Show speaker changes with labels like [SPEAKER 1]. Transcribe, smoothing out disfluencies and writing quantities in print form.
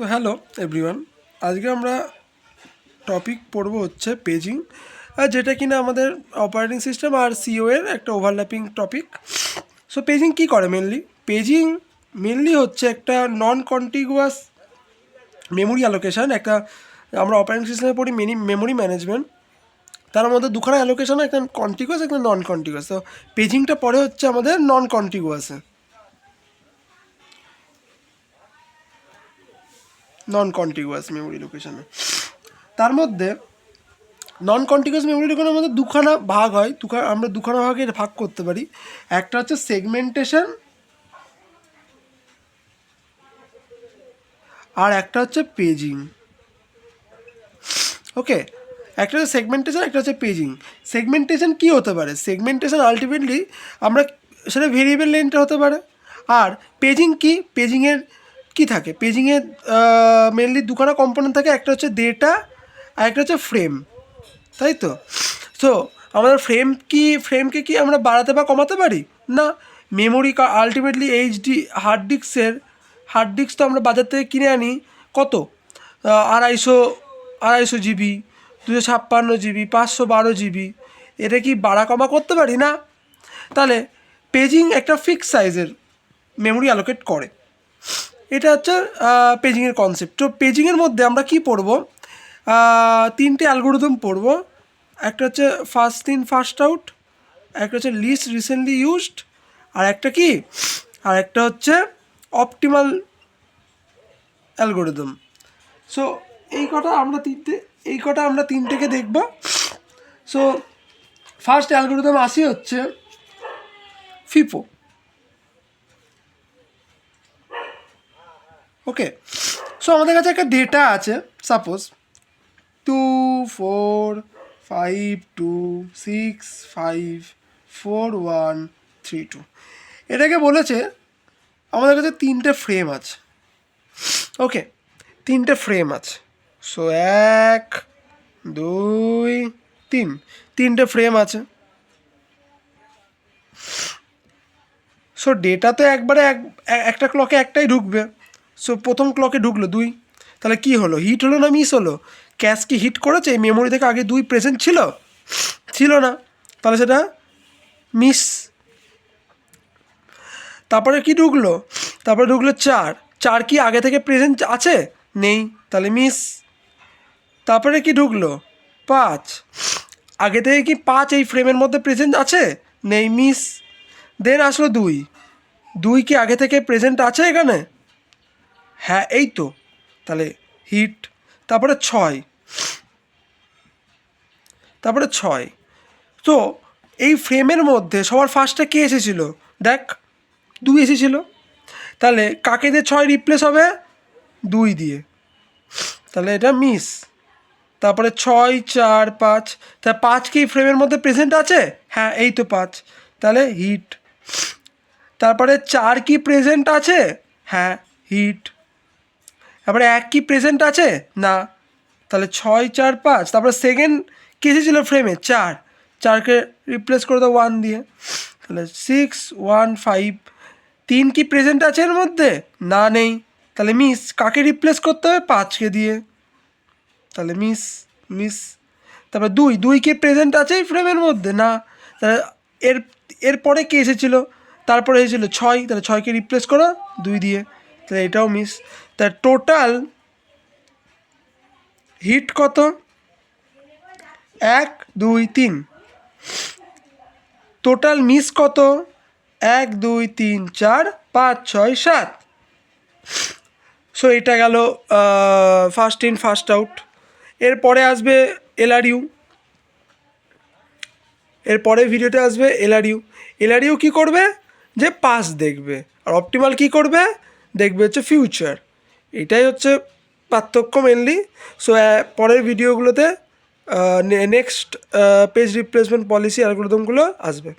[SPEAKER 1] So hello everyone, আজকে আমরা topic পড়ব হচ্ছে পেজিং, যেটা কিনা আমাদের অপারেটিং সিস্টেম আর সিও এর একটা ওভারল্যাপিং টপিক। সো পেজিং কী করে পেজিং মেনলি হচ্ছে একটা নন কন্টিগুয়াস মেমোরি অ্যালোকেশান। একটা আমরা অপারেটিং সিস্টেমে পড়ি মেমোরি ম্যানেজমেন্ট, তার মধ্যে দুখানা অ্যালোকেশন, একটা কন্টিগুয়াস একটা নন কন্টিগুয়াস। তো পেজিংটা পড়ে হচ্ছে আমাদের নন কন্টিগুয়াসে, নন কন্টিগুয়াস মেমোরি লোকেশনে। তার মধ্যে নন কন্টিগুয়াস মেমোরি লোকেশনের মধ্যে দুখানা ভাগ হয়, আমরা দুখানা ভাগে ভাগ করতে পারি। একটা হচ্ছে সেগমেন্টেশন আর একটা হচ্ছে পেজিং। ওকে, একটা হচ্ছে সেগমেন্টেশন, একটা হচ্ছে পেজিং। সেগমেন্টেশন কী হতে পারে? সেগমেন্টেশন আলটিমেটলি আমরা সেটা ভেরিয়েবল লেন্থটা হতে পারে। আর পেজিং কি? পেজিংয়ের কী থাকে? পেজিংয়ের মেনলি দুখানা কম্পোনেন্ট থাকে, একটা হচ্ছে ডেটা আর একটা হচ্ছে ফ্রেম, তাই তো? সো আমাদের ফ্রেমকে কি আমরা বাড়াতে বা কমাতে পারি? না। Memory ultimately HD hard disk তো আমরা বাজার থেকে কিনে আনি কত? 250 জিবি, 256 জিবি, 512 জিবি। এটা কি বাড়া কমা করতে পারি? না। তাহলে পেজিং একটা ফিক্স সাইজের মেমোরি অ্যালোকেট করে। এটা হচ্ছে পেজিংয়ের কনসেপ্ট। তো পেজিংয়ের মধ্যে আমরা কি পড়ব? তিনটে অ্যালগোরিদম পড়ব। একটা হচ্ছে ফার্স্ট ইন ফার্স্ট আউট, একটা হচ্ছে লিস্ট রিসেন্টলি ইউজড, আর একটা হচ্ছে অপটিমাল অ্যালগোরিদম। সো এই কটা আমরা তিনটেকে দেখব। সো ফার্স্ট অ্যালগোরিদম আসি হচ্ছে ফিপো। ওকে, সো আমাদের কাছে একটা ডেটা আছে, সাপোজ 2 4 5 2 6 5 4 1 3 2। এটাকে বলেছে আমাদের কাছে তিনটে ফ্রেম আছে। ওকে, তিনটে ফ্রেম আছে। সো 1 2 3, তিনটে ফ্রেম আছে। সো ডেটা তো একবারে একটা ক্লকে একটাই ঢুকবে। সো প্রথম ক্লকে ঢুকলো 2, তাহলে কি হলো? হিট হলো না মিস হলো? ক্যাশ কি হিট করেছে? এই মেমোরি থেকে আগে 2 প্রেজেন্ট ছিল না, তাহলে সেটা মিস। তারপরে কি ঢুকলো? তারপরে ঢুকলো 4 কি আগে থেকে প্রেজেন্ট আছে? নেই, তাহলে মিস। তারপরে কি ঢুকলো? 5, আগে থেকে কি 5 এই ফ্রেমের মধ্যে প্রেজেন্ট আছে? নেই, মিস। দেন আসলো 2 কি আগে থেকে প্রেজেন্ট আছে এখানে? হ্যাঁ, এই তো, তাহলে হিট। তারপরে 6, তো এই ফ্রেমের মধ্যে সবার ফার্স্টে কে এসেছিলো? দেখ, 2 এসেছিলো, তাহলে কাকে দিয়ে 6 রিপ্লেস হবে? 2 দিয়ে, তাহলে এটা মিস। তারপরে 6 4 5, তা 5 কি ফ্রেমের মধ্যে প্রেজেন্ট আছে? হ্যাঁ, এই তো 5, তাহলে হিট। তারপরে 4 কি প্রেজেন্ট আছে? হ্যাঁ, হিট। তারপরে 1 কি প্রেজেন্ট আছে? না, তাহলে 6 4 5। তারপরে সেকেন্ড কে এসেছিল ফ্রেমে? 4কে রিপ্লেস করে দাও 1 দিয়ে, তাহলে 6 1 5। 3 কি প্রেজেন্ট আছে এর মধ্যে? না, নেই, তাহলে মিস। কাকে রিপ্লেস করতে হবে? 5কে দিয়ে, তাহলে মিস। তারপর 2 কি প্রেজেন্ট আছে এই ফ্রেমের মধ্যে? না, তাহলে এরপরে কে এসেছিলো? তারপরে এসেছিলো 6, তাহলে 6কে রিপ্লেস করো 2 দিয়ে, তাহলে এটাও মিস। তাহলে টোটাল হিট কত? 1 2 3। টোটাল মিস কত? 1 2 3 4 5 6 7। সো এটা গেল ফার্স্ট ইন ফার্স্ট আউট। এরপরে আসবে এলআরইউ, এরপরে ভিডিওতে আসবে এলআরইউ কী করবে? যে পাস দেখবে। আর অপটিমাল কী করবে? দেখবে হচ্ছে ফিউচার। এটাই হচ্ছে পার্থক্য মেনলি। সো পরের ভিডিওগুলোতে নেক্সট পেজ রিপ্লেসমেন্ট পলিসি অ্যালগরিদমগুলো আসবে।